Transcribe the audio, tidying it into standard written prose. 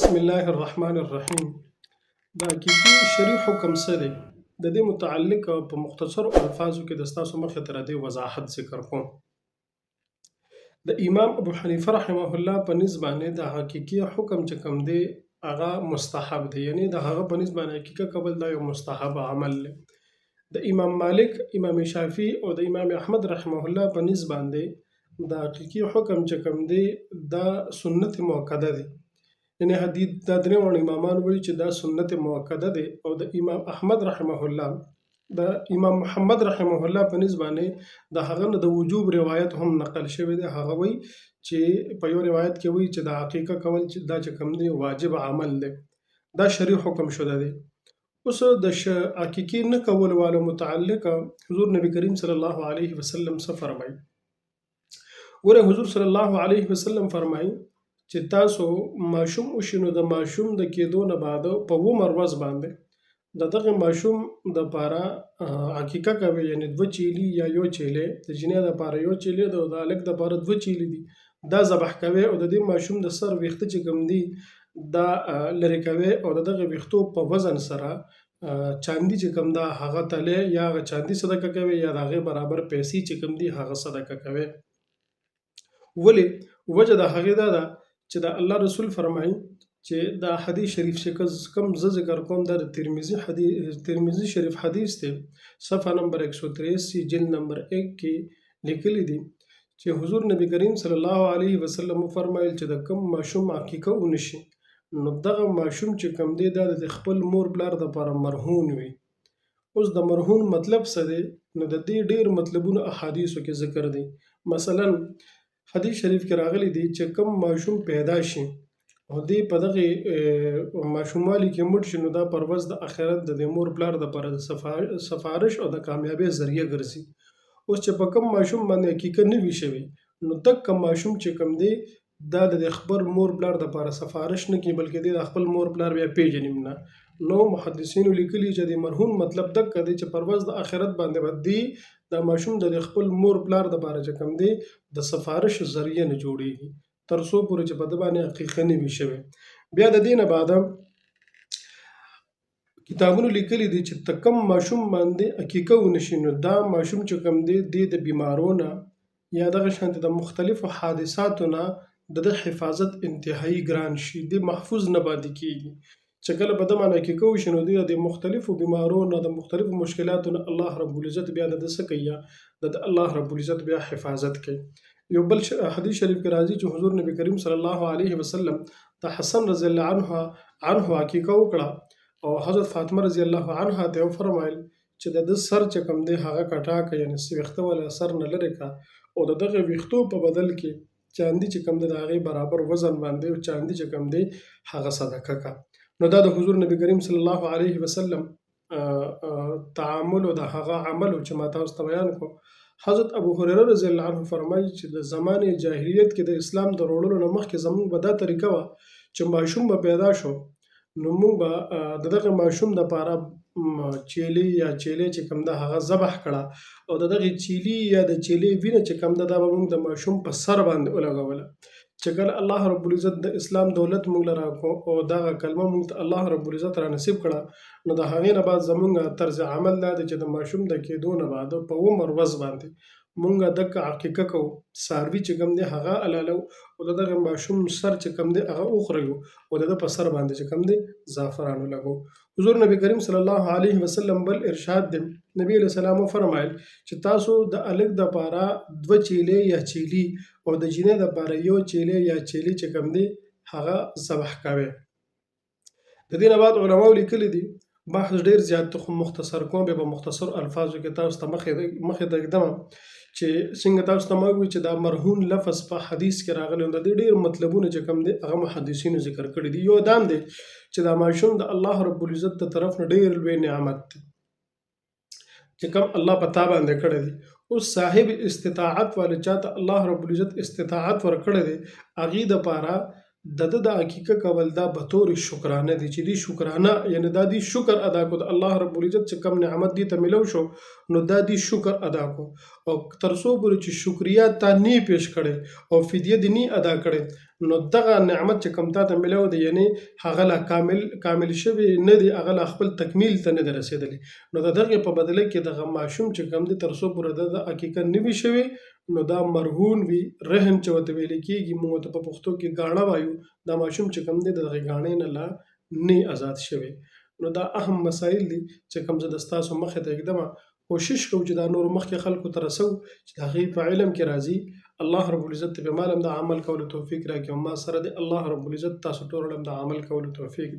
بسم الله الرحمن الرحیم. د حقیقي شرعي حکم څه دی؟ د دې متعلق په مختصرو الفاظو کې د ستاسو مخې ته د دې وضاحت ذکر کوم. د امام ابو حنیفه رحمه الله په نسبت باندې د حقیقي حکم چې کوم دی هغه مستحب دی، یعنی د هغه په نسبت باندې حقیقه کول دا یو مستحب عمل دی. د امام مالک، امام شافعي او د امام احمد رحمه الله په نسبت باندې د حقیقي حکم چې کوم دی دا سنت مؤکده دی. یعنی حدیث دا درې واړه امامان وایي چې دا سنت مؤکده دی، او د امام احمد رحمه الله د امام محمد رحمه الله په نسبت باندې د هغه نه د وجوب روایت هم نقل شوی دی. هغه وایي چې په یو روایت کې وایي چې د عقیقه کول چې دا چې کوم دی واجب عمل دی، دا شرعي حکم شوی دی. اوس د عقیقې نه کول والو متعلق حضور نبی کریم صلی الله علیه وسلم څه فرمایي؟ ګوره حضور صلی الله علیه وسلم فرمایي چې تاسو ماشوم وشئ نو د ماشوم د کېدو نه بعد په 2 ورځ باندې د دغه ماشوم دپاره عقیقه کوئ، یعنې 2 چیلي یا یو چیلی، د جنۍ دپاره یو چیلی دی او د هلک دپاره 2 چیلي دي، دا ذبح کوئ او د دې ماشوم د سر ویښته چې کوم دي دا لرې کوئ او د دغه ویښتو په وزن سره چاندي چې کوم ده هغه تلی یا هغه چاندي صدقه کوئ یا د هغې برابر پیسې چې کوم دي هغه صدقه کوئ. ولې؟ وجه د هغې دا ده چې د الله رسول فرمایي چې دا حدیث شریف چې کوم زه ذکر کوم دا د ترمذي شریف حدیث دی، صفحه نمبر 183 جلد نمبر 1 کې لیکلی دی چې حضور نبی کریم صلی الله علیه وسلم فرمایل چې د کوم ماشوم عقیقه ونشي نو دغه ماشوم چې کوم دی دا د خپل مور پلار دپاره مرهون وي. اوس د مرهون مطلب څه دی؟ نو د دې ډېر مطلبونه احادیثو کې ذکر دی. مثلا حدیث شریف کې راغلی دی چې کوم ماشوم پیدا شي او دی په دغه ماشوموالي کې مړ شي نو دا پر ورځ د آخرت د مور پلار دپاره د سفارش او د کامیابۍ ذریعه ګرځي. اوس چې په کوم ماشوم باندې حقیقه نه وي شوی نو دغه ماشوم چې کوم دی دا د خپل مور پلار دپاره سفارش نه کوي بلکې دی د خپل مور پلار بیا پیژني نه. نو محدثینو لیکلي چې د مرهون مطلب دغه دی چې پر ورځ د آخرت باندې به دی دا ماشوم د خپل مور پلار دپاره چې کوم دی د سفارش ذریعه نه جوړیږي تر څو پورې چې په ده باندې حقیقه نه وي شوی. بیا د دې نه بعد کتابونو لیکلي دي چې ته کوم ماشوم باندې حقیقه ونشي نو دا ماشوم چې کوم دی د بیمارو نه یا دغه شانته د مختلفو حادثاتو نه د حفاظت انتهایی ګران شي، دی محفوظ نه پاتې کیږي. چې کله په ده باندې حقیقه وشي نو دی د مختلفو بیمارو نه د مختلفو مشکلاتو نه الله رب العزت بیا د ده څه کوي؟ د الله رب العزت بیا حفاظت کوي. یو بل حدیث شریف کې راځي چې حضور نبی کریم صلی الله علیه وسلم د حسن رضی الله عنه عقیقه وکړه او حضرت فاطمه رضی الله عنها ته وفرمایل چې د ده سر چې کوم دی هغه کټا کړه، یعنې ویښته والا سر نه لرې کړه او د دغه ویښتو په بدل کې چاندي چې کوم دی د هغې برابر وزن باندې چاندي چې کوم دی هغه صدقه کړه. نو دا د حضور نبی کریم صلی الله علیه وسلم تعامل او د هغه عمل چې ما تاسو ته بیان کړو. حضرت ابو هريره رضی الله عنه فرمایي چې د زمانې جاهلیت کې د اسلام د راوړلو نه مخکې زموږ به دا طریقه وه چې ماشوم به پیدا شو نو موږ به د دغه ماشوم دپاره چیلي یا چیلې چې کوم ده هغه ذبح کړه او د دغې چیلي یا د چیلې وینه چې کوم ده دا به موږ د ماشوم په سر باندې ولګوله. چې کله الله رب العزت د اسلام دولت موږ له راکړو او دغه کلمه موږ ته الله رب العزت را نصیب کړه نو د هغې نه بعد زموږ طرز عمل دا دی چې د ماشوم د کېدو نه بعد په 2 ورځ باندې موږ دغه عقیقه کوو، څاروي چې کوم دی هغه حلالو او د دغه ماشوم سر چې کوم دی هغه وخورو او د ده په سر باندې چې کوم دی زعفران ولګو. حضور نبی کریم صلی الله علیه وسلم بل ارشاد دی، نبی علیه السلام وفرمایل چې تاسو د هلک دپاره 2 چیلې یا چیلي او د جنۍ دپاره یو چیلی یا چیلي چې کوم دی هغه ذبح کوئ. د دې نه بعد علماو لیکلي دي، بحث ډېر زیات خو مختصر کوم، بیا په مختصر الفاظو کې تاسو ته مخې ته ږدم چې څنګه تاسو ته ما ووایي چې دا مرهون لفظ په حدیث کې راغلی د دې ډېر مطلبونه چې کوم دی هغه محدثینو ذکر کړي دي. یو دام دی چې دا ماشوم د الله رب العزت د طرف نه ډېر لوی نعمت دی چې کوم الله په تا باندې کړی دی. اوس صاحب استطاعت والے چاته الله رب العزت استطاعت ورکړی دی هغې دپاره د ده د عقیقه کول دا به طور شکرانه دی چې دی شکرانه یعنی دا دی شکر ادا کو د الله رب العزت چې کوم نعمت دی ته ملو شو نو دا دی شکر ادا کو او تر څو پورې چې شکریا تا نه پیش کړي او فدیه دی نه ادا کړي نو دغه نعمت چې کوم تاته ملو دی یعنی هغه لا کامل شوی نه دی، هغه لا خپل تکمیل ته نه دی رسیدلی. نو د دغه په بدله کې دغه ماشوم چې کوم دی تر څو پورې د حقیقت نه وي شوی نو دا مرهون وي، رهن چې ورته ویل کېږي، موږ ورته په پښتو کې ګاڼه وایو. دا ماشوم چې کوم دی د دغې ګاڼې نه لا نه آزاد شوی. نو دا اهم مسایل دي چې کوم زه د ستاسو مخې ته ږدمه. کوشش کوو چې دا نور مخکې خلکو ته رسو چې د هغې په علم کې راځي. الله رب العزت ته به مال هم د عمل کولو توفیق راکړي او ما سره د الله رب العزت تاسو ټول هم د عمل کولو توفیق